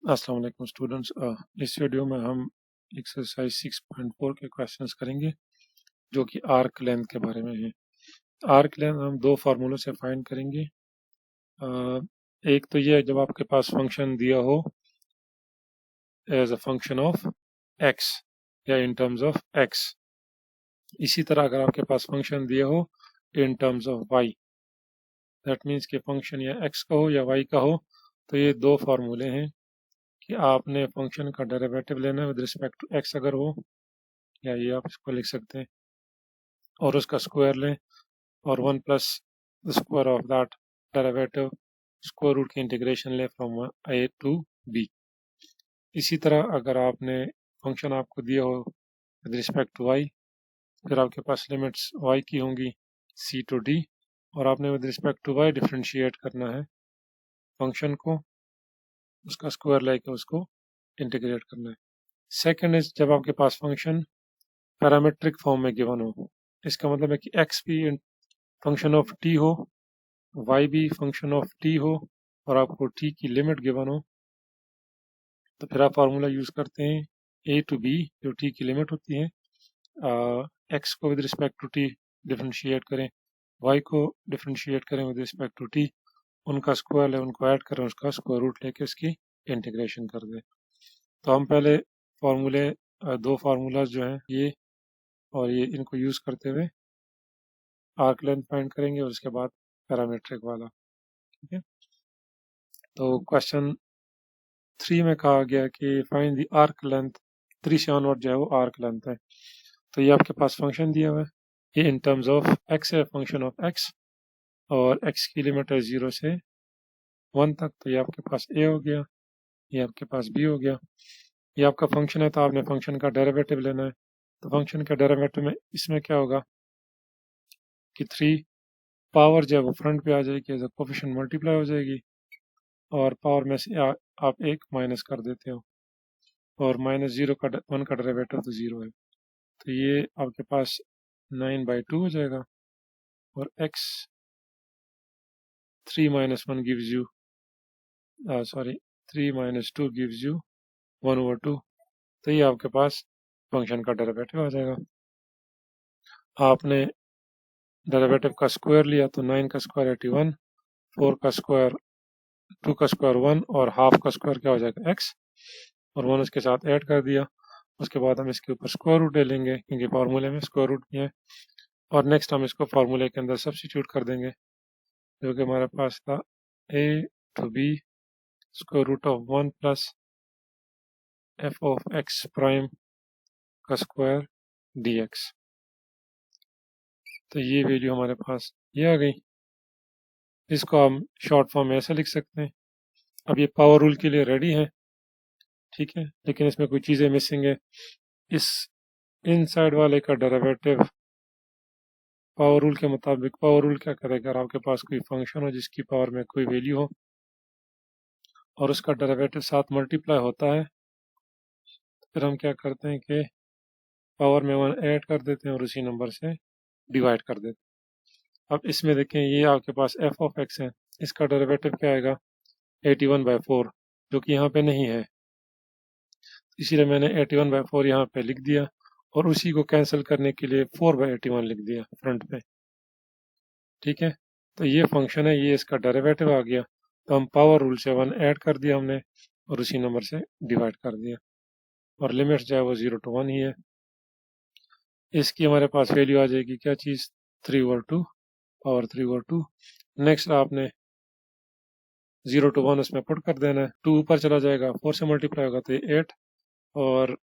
अस्सलाम वालेकुम स्टूडेंट्स। इस वीडियो में हम एक्सरसाइज 6.4 के क्वेश्चंस करेंगे जो कि आर्क लेंथ के बारे में है। आर्क लेंथ हम दो फार्मूलों से फाइंड करेंगे। एक तो ये है जब आपके पास फंक्शन दिया हो as a function of X या इन टर्म्स ऑफ एक्स। इसी तरह अगर आपके पास फंक्शन दिया हो in terms of Y, that means कि फंक्शन या एक्स का हो या वाई का हो, तो ये दो फार्मूले हैं कि आपने फंक्शन का डेरिवेटिव लेना है विद रिस्पेक्ट टू एक्स अगर हो, या ये आप इसको लिख सकते हैं और उसका स्क्वायर लें और 1 plus the square of that derivative square root की इंटीग्रेशन लें फ्रॉम ए टू बी। इसी तरह अगर आपने फंक्शन आपको दिया हो विद रिस्पेक्ट टू वाई, फिर आपके पास लिमिट्स वाई की होंगी सी टू डी, और आपने with respect to Y differentiate करना है फंक्शन को, उसका स्क्वायर लेके उसको इंटीग्रेट करना है। सेकंड इज जब आपके पास फंक्शन पैरामीट्रिक फॉर्म में गिवन हो, इसका मतलब है कि एक्स भी फंक्शन ऑफ टी हो, वाई भी फंक्शन ऑफ टी हो और आपको टी की लिमिट गिवन हो, तो फिर आप फार्मूला यूज करते हैं ए टू बी जो टी की लिमिट होती है। एक्स को with respect to T differentiate करें, वाई को डिफ्रेंशिएट करें विद रिस्पेक्ट टू टी, उनका स्क्वायर है उनको ऐड करें, उसका स्क्वायर रूट लेके उसकी इंटीग्रेशन कर दें। तो हम पहले फार्मूले दो फार्मूलाज जो हैं ये और ये, इनको यूज करते हुए आर्क लेंथ फाइंड करेंगे और उसके बाद पैरामीट्रिक वाला। ठीक है, तो क्वेश्चन 3 में कहा गया कि फाइंड द आर्क लेंथ, 3 से ऑनवर्ड जो है वो आर्क लेंथ है। तो ये आपके पास फंक्शन दिया हुआ है, ये इन टर्म्स ऑफ एक्स है, फंक्शन ऑफ एक्स, और एक्स की लिमिट है 0 से 1 तक, तो ये आपके पास ए हो गया, ये आपके पास बी हो गया। ये आपका फंक्शन है तो आपने फंक्शन का डेरिवेटिव लेना है, तो फंक्शन के डेरिवेटिव में इसमें क्या होगा कि 3 पावर जो है वो फ्रंट पे आ जाएगी, एज अ कोफिशिएंट मल्टीप्लाई हो जाएगी, और पावर में से आप एक माइनस कर देते हो, और माइनस 1 का डेरिवेटिव तो 0 है, तो ये आपके पास 9/2 हो जाएगा, और x 3 minus 1 gives you 3 minus 2 gives you 1/2, तो ये आपके पास फंक्शन का डेरिवेटिव आ जाएगा। आपने डेरिवेटिव का स्क्वायर लिया तो 9 का स्क्वायर 81, 4 का स्क्वायर 2 का स्क्वायर 1, और हाफ का स्क्वायर क्या हो जाएगा x, और 1 उसके साथ ऐड कर दिया। उसके बाद हम इसके ऊपर स्क्वायर रूट ले लेंगे क्योंकि फार्मूले में स्क्वायर रूट भी है, और नेक्स्ट हम इसको फार्मूले के अंदर सब्स्टिट्यूट कर देंगे, जो कि हमारे पास था a to b square root of 1 plus F of X prime का स्क्वायर dx। तो ये वैल्यू हमारे पास ये आ गई, इसको हम शॉर्ट फॉर्म में ऐसे लिख सकते हैं। अब ये पावर रूल के लिए रेडी है, ठीक है, लेकिन इसमें कुछ चीज़ें मिसिंग है। इस इनसाइड वाले का डेरिवेटिव पावर रूल के मुताबिक, पावर रूल क्या करेगा, अगर आपके पास कोई फंक्शन हो जिसकी पावर में कोई वैल्यू हो और उसका डेरिवेटिव साथ मल्टीप्लाई होता है, फिर हम क्या करते हैं कि पावर में 1 ऐड कर देते हैं और उसी नंबर से डिवाइड कर देते हैं। अब इसमें देखें ये आपके पास एफ ऑफ एक्स है, इसका डेरिवेटिव क्या आएगा 81/4, जो कि यहाँ पे नहीं है, इसीलिए मैंने 81/4 यहाँ पे लिख दिया, और उसी को कैंसिल करने के लिए 4/81 लिख दिया फ्रंट पे। ठीक है, तो ये फंक्शन है, ये इसका डेरिवेटिव आ गया, तो हम पावर रूल से 1 ऐड कर दिया हमने और उसी नंबर से डिवाइड कर दिया, और लिमिट जो है वो 0 to 1 ही है। इसकी हमारे पास वैल्यू आ जाएगी क्या चीज़ 3/2 पावर 3/2। नेक्स्ट आपने 0 to 1 उसमें पुट कर देना है, 2 ऊपर चला जाएगा, 4 से मल्टीप्लाई होगा तो ये 8, और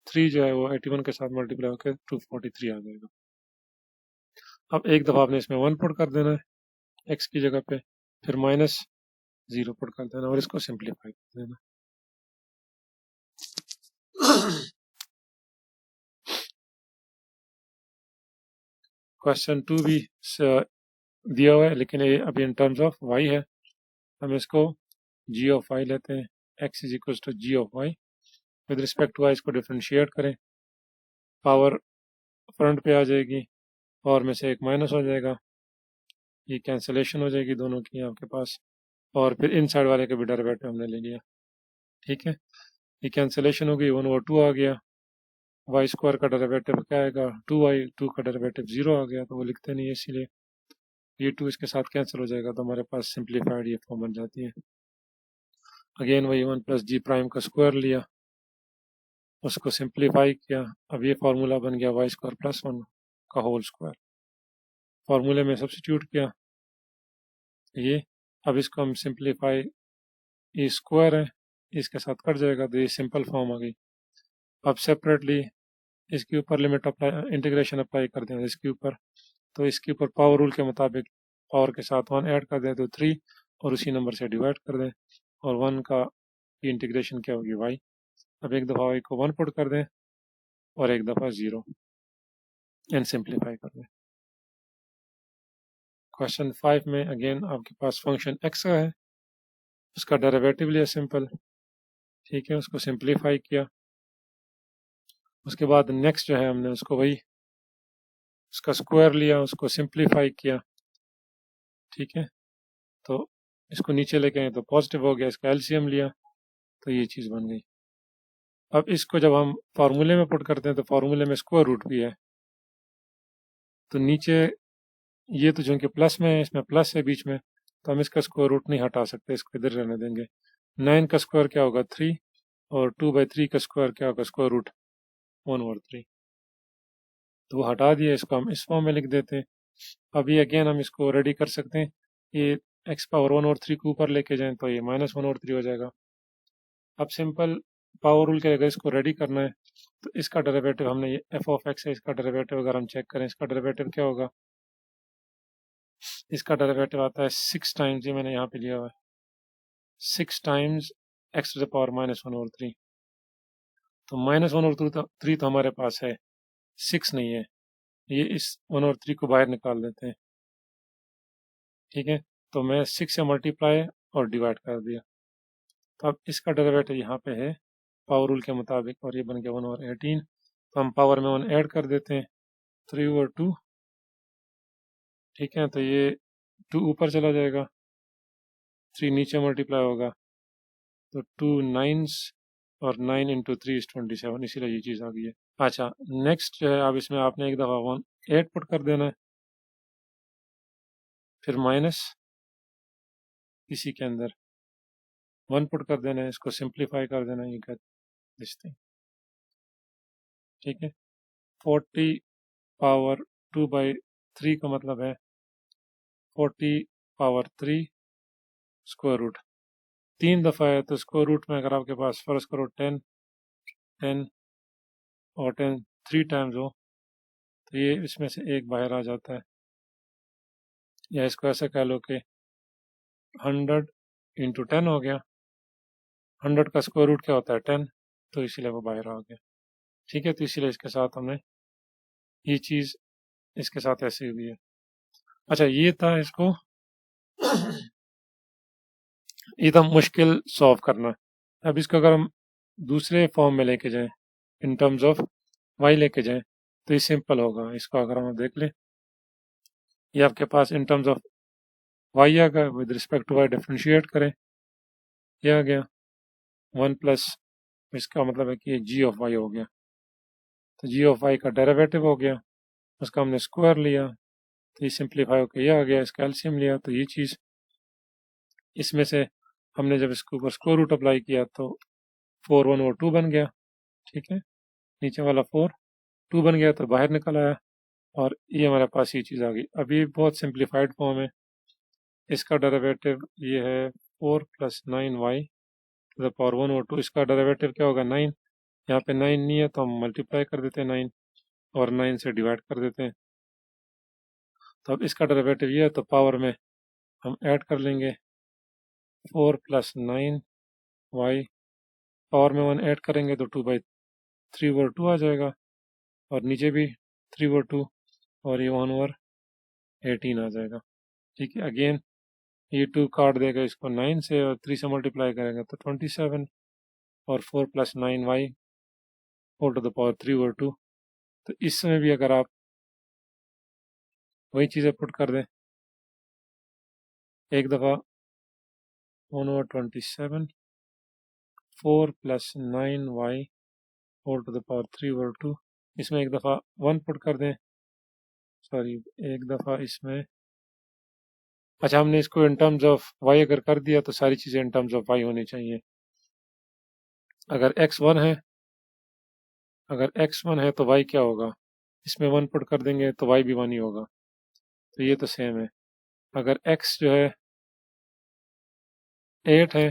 3 जो है वो 81 के साथ मल्टीप्लाई होकर 243 आ जाएगा। अब एक दफ़ा आपने इसमें 1 पुट कर देना है x की जगह पे, फिर माइनस 0 पुट कर देना और इसको सिंप्लीफाई कर देना। क्वेश्चन 2 भी दिया हुआ है, लेकिन ये अभी इन टर्म्स ऑफ y है, हम इसको g ऑफ y लेते हैं, x is equal to g of y, with respect to y इसको डिफ्रेंशिएट करें, पावर फ्रंट पे आ जाएगी, पावर में से एक माइनस हो जाएगा, ये कैंसिलेशन हो जाएगी दोनों की आपके पास, और फिर इन साइड वाले का भी डेरिवेटिव हमने ले लिया। ठीक है, ये कैंसिलेशन हो गई, 1/2 आ गया। वाई स्क्वायर का डेरिवेटिव क्या आएगा, 2y, 2 का डेरिवेटिव 0 आ गया, तो वो लिखते नहीं है, इसीलिए ये 2 इसके साथ कैंसिल हो जाएगा, तो हमारे पास सिंप्लीफाइड ये फॉर्म बन जाती है। अगेन वही 1 प्लस जी प्राइम का स्क्वायर लिया, उसको सिंप्लीफाई किया, अब ये फार्मूला बन गया वाई स्क्वायर प्लस 1 का होल स्क्वायर। फार्मूले में सब्स्टिट्यूट किया ये, अब इसको हम सिंप्लीफाई, ये स्क्वायर है, इसके साथ कट जाएगा, तो ये सिंपल फॉर्म आ गई। अब सेपरेटली इसके ऊपर लिमिट अप्लाई, इंटीग्रेशन अप्लाई कर दें इसके ऊपर, तो इसके ऊपर पावर रूल के मुताबिक पावर के साथ 1 ऐड कर दें तो 3, और उसी नंबर से डिवाइड कर दें, और 1 का इंटीग्रेशन क्या होगी y। अब एक दफ़ा y को 1 पुट कर दें और एक दफ़ा 0, एंड सिंप्लीफाई कर दें। क्वेश्चन 5 में अगेन आपके पास फंक्शन x का है, उसका डेरिवेटिव लिया सिंपल, ठीक है, उसको सिंप्लीफाई किया। उसके बाद नेक्स्ट जो है हमने उसको वही उसका स्क्वायर लिया, उसको सिंप्लीफाई किया, ठीक है, तो इसको नीचे लेके आए तो पॉजिटिव हो गया, इसका एलसीएम लिया तो ये चीज़ बन गई। अब इसको जब हम फार्मूले में पुट करते हैं तो फार्मूले में स्क्वायर रूट भी है, तो नीचे ये तो जो कि प्लस में है, इसमें प्लस है बीच में, तो हम इसका स्क्वायर रूट नहीं हटा सकते, इसको इधर रहने देंगे। 9 का स्क्वायर क्या होगा 3, और 2/3 का स्क्वायर क्या होगा स्क्वायर रूट 1/3, तो वो हटा दिया, इसको हम इस फॉर्म में लिख देते हैं। अभी अगेन हम इसको रेडी कर सकते हैं, ये x पावर 1/3 को ऊपर लेके जाएं तो ये -1/3 हो जाएगा। अब सिंपल पावर रूल के अगर इसको रेडी करना है तो इसका डेरिवेटिव हमने, ये एफ ऑफ एक्स है, इसका डेरिवेटिव अगर हम चेक करें, इसका डेरिवेटिव क्या होगा, इसका डेरिवेटिव आता है 6 टाइम्स, ये मैंने यहाँ पे लिया हुआ है 6 times x to the power -1/3, तो -1/3 तो हमारे पास है, 6 नहीं है, ये इस 1/3 को बाहर निकाल देते हैं, ठीक है, तो मैं 6 से मल्टीप्लाई और डिवाइड कर दिया, तो अब इसका डेरिवेटिव यहाँ पे है पावर रूल के मुताबिक, और ये बन गया 1/18, तो हम पावर में 1 ऐड कर देते हैं, 3/2, ठीक है, तो ये 2 ऊपर चला जाएगा, 3 नीचे मल्टीप्लाई होगा, तो 2 9s, और 9 इंटू 3 इज 27, इसीलिए ये चीज़ आ गई है। अच्छा, नेक्स्ट जो है, अब इसमें आपने एक दफ़ा 8 पुट कर देना है, फिर माइनस इसी के अंदर 1 पुट कर देना है, इसको सिंप्लीफाई कर देना है, ये कर दिस थिंग, ठीक है, 40 पावर 2/3 का मतलब है 40 पावर 3 स्क्वायर रूट, 3 दफ़ा है तो स्क्वायर रूट में अगर आपके पास फर्स्ट करो 10 10 और 10 3 टाइम्स हो तो ये इसमें से एक बाहर आ जाता है, या इसको ऐसा कह लो कि 100 इंटू 10 हो गया, 100 का स्क्वायर रूट क्या होता है 10, तो इसीलिए वो बाहर आ गया, ठीक है, तो इसीलिए इसके साथ हमने ये चीज़ इसके साथ ऐसे हुई है। अच्छा, ये था इसको ये था मुश्किल सॉल्व करना। अब इसको अगर हम दूसरे फॉर्म में लेके जाएं, इन टर्म्स ऑफ वाई लेके जाएं, तो ये सिंपल होगा। इसको अगर हम देख लें, ये आपके पास इन टर्म्स ऑफ वाई आ गया, with respect to Y differentiate करें, ये आ गया 1 प्लस, इसका मतलब है कि ये जी ऑफ वाई हो गया, तो जी ऑफ वाई का डेरिवेटिव हो गया, उसका हमने स्क्वायर लिया, तो ये सिंप्लीफाई होकर ये आ गया, इसका एलसीएम लिया, तो ये चीज़ इसमें से हमने जब इसके ऊपर स्क्वायर रूट अप्लाई किया तो 4 1 और 2 बन गया, ठीक है, नीचे वाला 4 2 बन गया तो बाहर निकल आया, और ये हमारे पास ये चीज़ आ गई। अभी बहुत सिंप्लीफाइड फॉर्म है, इसका डेरिवेटिव ये है 4 plus 9y to the power 1 और 2, इसका डेरिवेटिव क्या होगा 9, यहाँ पे 9 नहीं है तो हम मल्टीप्लाई कर देते हैं 9, और 9 से डिवाइड कर देते हैं, तो अब इसका डेरिवेटिव ये है, तो पावर में हम ऐड कर लेंगे 4 प्लस 9y, पावर में 1 ऐड करेंगे तो 2/3/2 आ जाएगा, और नीचे भी 3/2, और ये 1/18 आ जाएगा, ठीक है। अगेन ये 2 काट देगा इसको 9 से, और 3 से मल्टीप्लाई करेंगे तो 27, और 4 plus 9y whole to the power 3/2, तो इसमें भी अगर आप वही चीज़ें पुट कर दें, एक दफ़ा 1/27, 4 + 9y whole to the power 3 over 2। इसमें एक दफ़ा 1 पुट कर दें, सॉरी एक दफ़ा इसमें, अच्छा हमने इसको इन टर्म्स ऑफ y अगर कर दिया तो सारी चीज़ें इन टर्म्स ऑफ y होनी चाहिए। अगर x1 है, अगर x1 है तो y क्या होगा, इसमें 1 पुट कर देंगे तो y भी 1 ही होगा, तो ये तो सेम है। अगर x जो है 8 है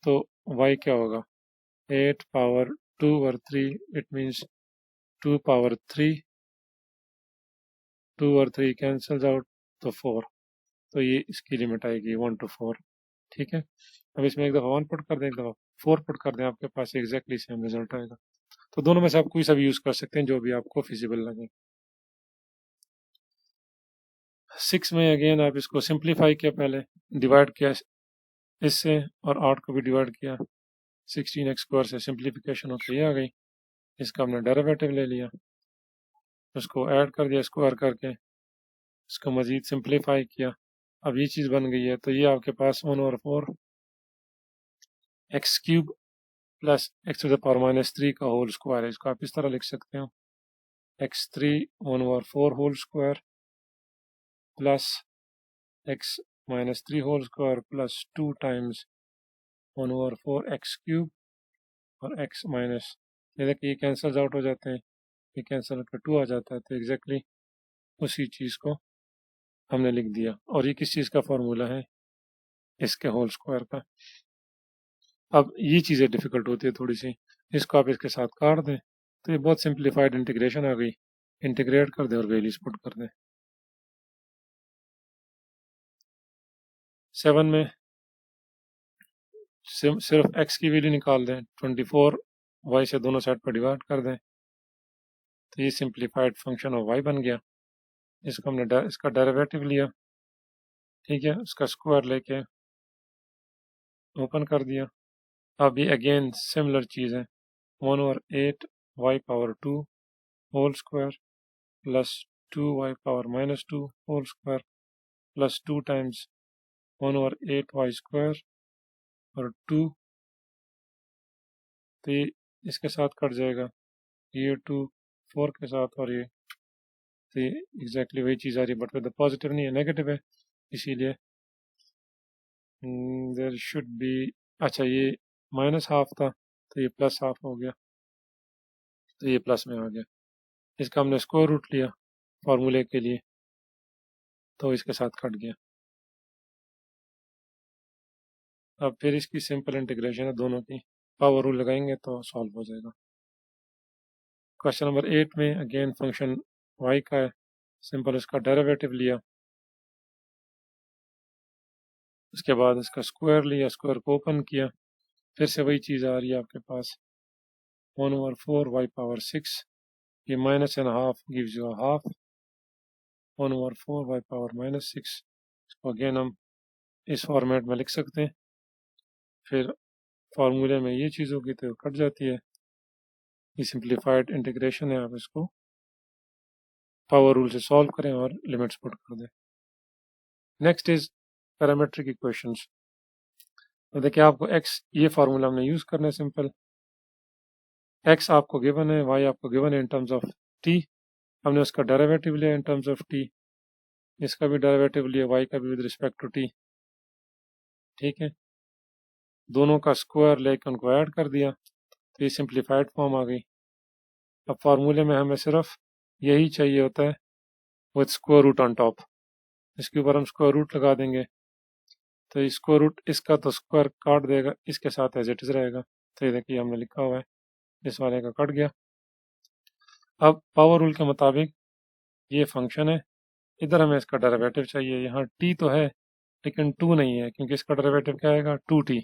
तो y क्या होगा, 8 पावर 2 और 3, इट मीन्स 2 पावर 3, 2 और 3 कैंसल्स आउट तो 4, तो ये इसकी लिमिट आएगी 1 to 4। ठीक है, अब इसमें एक दफ़ा 1 पुट कर दें, एक दफ़ा 4 पुट कर दें, आपके पास एग्जैक्टली सेम रिजल्ट आएगा। तो दोनों में से आप कोई सा भी यूज़ कर सकते हैं जो भी आपको फिजिबल लगे। 6 में अगेन आप इसको सिंप्लीफाई किया, पहले डिवाइड किया इससे और 8 को भी डिवाइड किया, 16x² से सिंप्लीफिकेशन होकर ये आ गई। इसका हमने डेरिवेटिव ले लिया, उसको ऐड कर दिया स्क्वायर करके, इसको मज़ीद सिंप्लीफाई किया, अब ये चीज़ बन गई है। तो ये आपके पास 1/4 x³ प्लस x⁻³ का होल स्क्वायर है। इसको आप इस तरह लिख सकते हो, x3 1/4 whole square plus x-3 whole square plus 2 times 1/4 x³ और x माइनस, ये देखिए ये कैंसल्स आउट हो जाते हैं, ये कैंसल होकर 2 आ जाता है, तो एग्जैक्टली उसी चीज़ को हमने लिख दिया। और ये किस चीज़ का फॉर्मूला है, इसके होल स्क्वायर का। अब ये चीज़ें डिफ़िकल्ट होती है थोड़ी सी, इसको आप इसके साथ काट दें तो ये बहुत सिंप्लीफाइड इंटीग्रेशन आ गई, इंटीग्रेट कर दें और वैल्यूज पुट कर दें। 7 में सिर्फ x की वैल्यू निकाल दें, 24 y से दोनों साइड पर डिवाइड कर दें, तो ये सिंप्लीफाइड फंक्शन ऑफ y बन गया। इसको हमने इसका डेरिवेटिव लिया, ठीक है, उसका स्क्वायर लेके ओपन कर दिया। अब ये अगेन सिमिलर चीज़ है, 1/8 y power 2 whole square plus 2y power -2 whole square plus 2 times 1/8y square और 2, तो ये इसके साथ कट जाएगा, ये 2 4 के साथ, और ये तो ये एग्जैक्टली वही चीज़ आ रही है, बट विद पॉजिटिव नहीं है, नेगेटिव है, इसीलिए देयर शुड बी, अच्छा ये -½ था तो ये +½ हो गया, तो ये प्लस में आ गया। इसका हमने स्क्वायर रूट लिया फार्मूले के लिए, तो इसके साथ कट गया। अब फिर इसकी सिंपल इंटीग्रेशन है दोनों की, पावर रूल लगाएंगे तो सॉल्व हो जाएगा। क्वेश्चन नंबर 8 में अगेन फंक्शन y का है, सिंपल इसका डेरिवेटिव लिया, उसके बाद इसका स्क्वायर लिया, स्क्वायर को ओपन किया, फिर से वही चीज़ आ रही है आपके पास, 1/4 y पावर 6, ये -½ गिव्स यू ½ 1/4 y पावर -6। इसको अगेन हम इस फॉर्मेट में लिख सकते हैं, फिर फार्मूले में ये चीज़ होगी तो कट जाती है, ये सिंप्लीफाइड इंटीग्रेशन है, आप इसको पावर रूल से सॉल्व करें और लिमिट्स पुट कर दें। Next is parametric equations. तो देखिए आपको x, ये फार्मूला हमने यूज़ करना है सिंपल, x आपको गिवन है, y आपको गिवन है इन टर्म्स ऑफ t, हमने उसका डेरिवेटिव लिया इन टर्म्स ऑफ t, इसका भी डेरिवेटिव लिया y का भी विद रिस्पेक्ट टू t, ठीक है, दोनों का स्क्वायर लेकर उनको ऐड कर दिया, तो ये सिंप्लीफाइड फॉर्म आ गई। अब फार्मूले में हमें सिर्फ यही चाहिए होता है with square root on top, इसके ऊपर हम स्क्वायर रूट लगा देंगे, तो स्क्वायर रूट इसका तो स्क्वायर काट देगा, इसके साथ एज इट इज रहेगा, तो ये देखिए हमने लिखा हुआ है, इस वाले का कट गया। अब पावर रूल के मुताबिक ये फंक्शन है, इधर हमें इसका डेरिवेटिव चाहिए, यहाँ t तो है लेकिन 2 नहीं है, क्योंकि इसका डेरिवेटिव क्या आएगा 2t,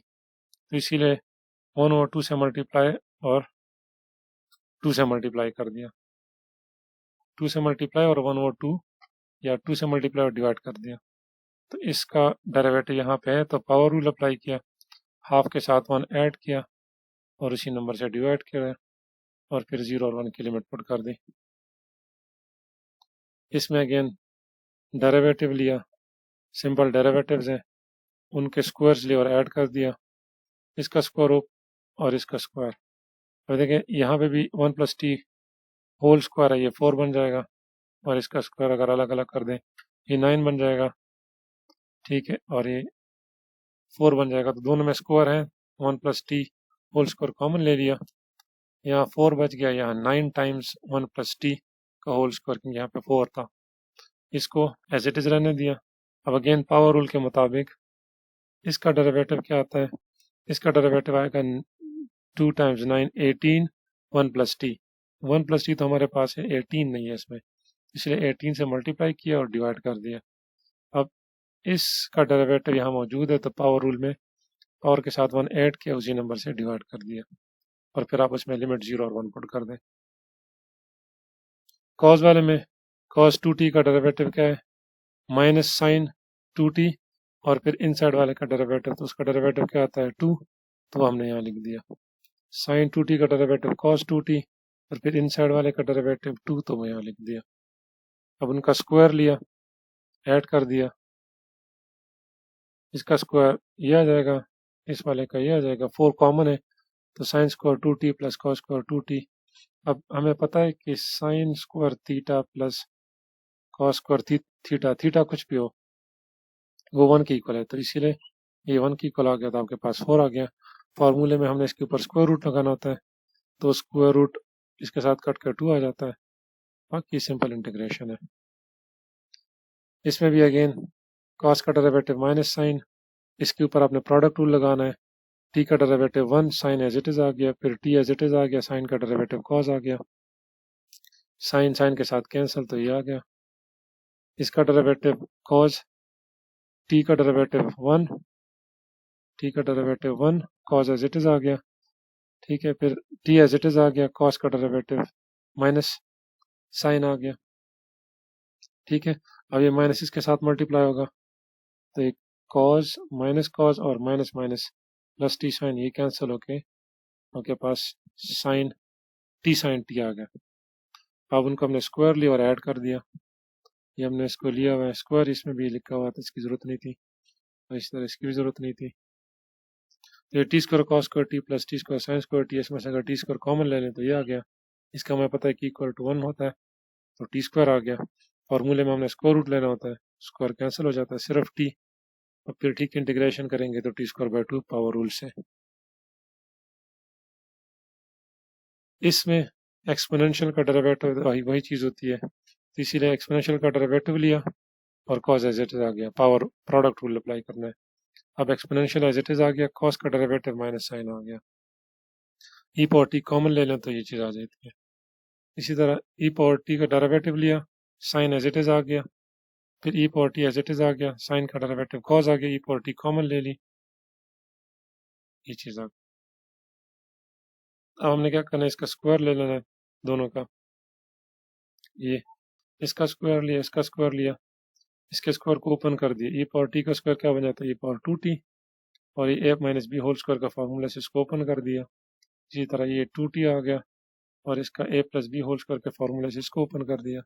तो इसीलिए 1/2 से मल्टीप्लाई और 2 से मल्टीप्लाई कर दिया, 2 से मल्टीप्लाई और 1/2 या 2 से मल्टीप्लाई और डिवाइड कर दिया, तो इसका डेरिवेटिव यहाँ पे है, तो पावर रूल अप्लाई किया, हाफ के साथ 1 ऐड किया और उसी नंबर से डिवाइड किया और फिर 0 और 1 की लिमिट पुट कर दी। इसमें अगेन डेरिवेटिव लिया, सिंपल डेरिवेटिव्स हैं, उनके स्क्वायर्स लिए और ऐड कर दिया, इसका स्क्वायर और इसका स्क्वायर। अब देखें यहाँ पे भी 1 + t होल स्क्वायर है, ये 4 बन जाएगा, और इसका स्क्वायर अगर अलग अलग कर दें ये 9 बन जाएगा, ठीक है, और ये 4 बन जाएगा। तो दोनों में स्क्वायर है, 1 + t होल स्क्वायर कॉमन ले लिया, यहाँ 4 बच गया, यहाँ 9 टाइम्स 1 + t का होल स्क्वायर, क्योंकि यहाँ पे 4 था, इसको एज इट इज रहने दिया। अब अगेन पावर रूल के मुताबिक इसका डेरिवेटिव क्या आता है, इसका डेरिवेटिव आएगा 2 टाइम्स 9 18 1 + t। 1 + t तो हमारे पास है, 18 नहीं है इसमें, इसलिए 18 से मल्टीप्लाई किया और डिवाइड कर दिया। अब इसका डेरिवेटिव यहाँ मौजूद है, तो पावर रूल में पावर के साथ 1 ऐड किया, उसी नंबर से डिवाइड कर दिया, और फिर आप उसमें लिमिट 0 और 1 पुट कर दें। कॉस वाले में cos 2t का डेरिवेटिव क्या है, माइनस साइन 2t, और फिर इनसाइड वाले का डेरिवेटिव, तो उसका डेरिवेटिव क्या आता है 2, तो हमने यहाँ लिख दिया साइन 2t का डेरिवेटिव cos 2t, और फिर इनसाइड वाले का डेरिवेटिव 2, तो वो यहाँ लिख दिया। अब उनका स्क्वायर लिया, ऐड कर दिया, इसका स्क्वायर ये आ जाएगा, इस वाले का ये आ जाएगा, 4 कॉमन है, तो sine square 2t plus cos square 2t। अब हमें पता है कि sine square theta plus cos square theta, theta कुछ भी हो वो 1 के इक्वल है, तो इसीलिए ये 1 के इक्वल आ गया, तो आपके पास 4 आ गया। फॉर्मूले में हमने इसके ऊपर स्क्वायर रूट लगाना होता है, तो स्क्वायर रूट इसके साथ कट कर 2 आ जाता है, बाकी सिंपल इंटीग्रेशन है। इसमें भी अगेन cos का डेरिवेटिव माइनस साइन, इसके ऊपर आपने प्रोडक्ट रूल लगाना है, t का derivative 1 sine as it is आ गया, फिर t एज इट इज आ गया, साइन का डेरिवेटिव cos आ गया, साइन साइन के साथ कैंसिल, तो ये आ गया। इसका डेरिवेटिव cos, t का डेरिवेटिव 1, t का derivative 1, cos as it is आ गया, ठीक है, फिर t एज इट इज आ गया, cos का डेरिवेटिव माइनस साइन आ गया, ठीक है। अब ये माइनस इसके साथ मल्टीप्लाई होगा, तो एक cos माइनस cos और minus minus plus t sine, ये कैंसिल होके आपके पास साइन t साइन t आ गया। अब उनको हमने स्क्वायर लिया और ऐड कर दिया, ये हमने इसको लिया हुआ है स्क्वायर, इसमें भी लिखा हुआ था, इसकी ज़रूरत नहीं थी, और इस तरह इसकी भी ज़रूरत नहीं थी। तो ये T square cos square t plus T square sine square t, इसमें से अगर टी स्क्वायर कॉमन ले लें तो ये आ गया, इसका हमें पता है कि इक्वल टू 1 होता है, तो टी स्क्वायर आ गया। फॉर्मूले में हमने स्क्वायर रूट लेना होता है, स्क्वायर कैंसिल हो जाता है, सिर्फ टी, और फिर ठीक इंटीग्रेशन करेंगे तो T square by 2 power rule से। इसमें एक्सपोनेंशियल का डेरिवेटिव वही चीज़ होती है, तो इसीलिए एक्सपोनेंशियल का डेरिवेटिव लिया और cos एज इट इज आ गया, पावर प्रोडक्ट रूल अप्लाई करना है। अब एक्सपोनेंशियल एज इट इज आ गया, cos का डेरिवेटिव माइनस साइन आ गया, ई पावर टी कॉमन ले लें तो ये चीज़ आ जाती है। इसी तरह ई पावर टी का डेरिवेटिव लिया, साइन एज इट इज आ गया, फिर e power t as it is आ गया, साइन का डेरिवेटिव cos आ गया, ई पावर टी कॉमन ले ली, ये चीज़ आ गई। अब हमने क्या करना है, इसका स्क्वायर ले लेना है दोनों का, ये इसका स्क्वायर लिया, इसका स्क्वायर लिया, इसके स्क्वायर को ओपन कर दिया, ई पावर टी का स्क्वायर क्या बन जाता है, ई पावर 2t, और ये a minus B whole square का फार्मूला से इसको ओपन कर दिया। इसी तरह ये 2t आ गया, और इसका a plus B whole square के फार्मूले से इसको ओपन कर दिया।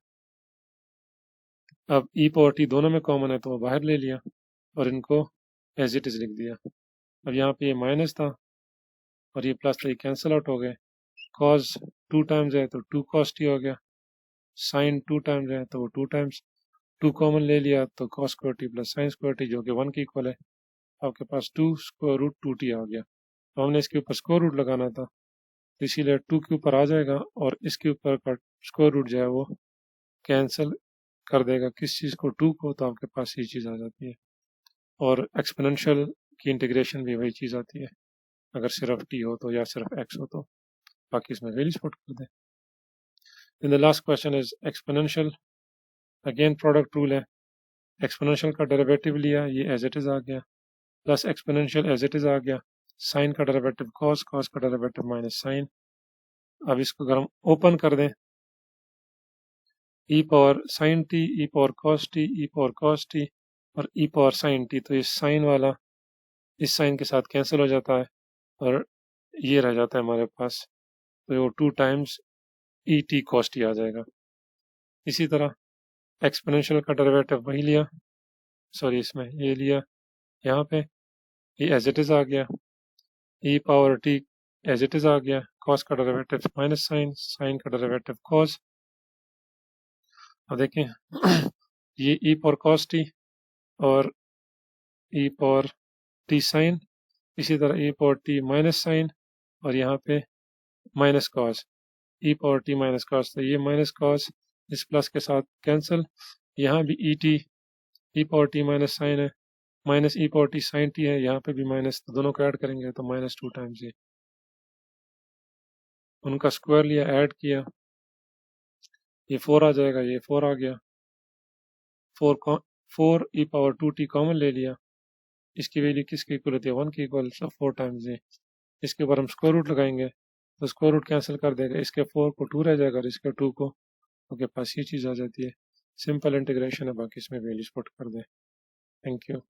अब ई पावर टी दोनों में कॉमन है तो वो बाहर ले लिया, और इनको एज इट इज लिख दिया। अब यहाँ पे ये माइनस था और ये प्लस था, ये कैंसिल आउट हो गए, cos 2 टाइम्स है तो 2 cos t हो गया, साइन 2 टाइम्स है तो वो 2 टाइम्स, 2 कॉमन ले लिया तो cos square T plus sine square T, जो कि 1 के इक्वल है, आपके पास 2 स्क्वायर रूट 2t आ गया। तो हमने इसके ऊपर स्क्वायर रूट लगाना था, तो इसीलिए 2 के ऊपर आ जाएगा, और इसके ऊपर का स्क्वायर रूट जो है वो कैंसिल कर देगा किस चीज़ को, 2 को, तो आपके पास ये चीज़ आ जाती है। और एक्सपोनेंशियल की इंटीग्रेशन भी वही चीज़ आती है, अगर सिर्फ t हो तो या सिर्फ x हो तो, बाकी इसमें वैल्यूज पुट कर दें। In the last question is exponential, again product rule है, एक्सपोनेंशियल का डेरिवेटिव लिया, ये एज इट इज आ गया, plus exponential as it is आ गया, साइन का डेरिवेटिव cos, cos का डेरिवेटिव माइनस साइन। अब इसको अगर हम ओपन कर दें, e power sine t, e power cos t, e power cos t, और ई पावर साइन टी, तो इस साइन वाला इस साइन के साथ कैंसिल हो जाता है, और ये रह जाता है हमारे पास, तो वो 2 times e t cos t आ जाएगा। इसी तरह एक्सपोनेंशियल का डेरिवेटिव वही लिया, सॉरी इसमें ये लिया, यहाँ पे ये एज इट इज आ गया, e power t as it is आ गया। कॉस का डेरिवेटिव माइनस साइन, साइन का डेरिवेटिव कॉस। अब देखें ये ई पावर कॉस टी और ई पावर टी साइन, इसी तरह e power t minus sign और यहाँ पे माइनस कॉस, ई पावर टी माइनस कॉस, तो ये माइनस कॉस इस प्लस के साथ कैंसिल। यहाँ भी e t e power t minus sine है, minus e power t sine t है, यहाँ पे भी माइनस, तो दोनों को ऐड करेंगे तो माइनस 2 टाइम्स ये, उनका स्क्वायर लिया, ऐड किया, ये 4 आ जाएगा, ये 4 आ गया। 4 ई पावर 2 टी कॉमन ले लिया, इसकी वैल्यू किसकी इक्वल होती है, 1 की इक्वल, 4 टाइम्स ये। इसके ऊपर हम स्क्वायर रूट लगाएंगे तो स्क्वायर रूट कैंसिल कर देगा, इसके 4 को 2 रह जाएगा और इसके 2 को, आपके पास ये चीज़ आ जाती है। सिंपल इंटीग्रेशन है, बाकी इसमें वैल्यूज पुट कर दें। Thank you.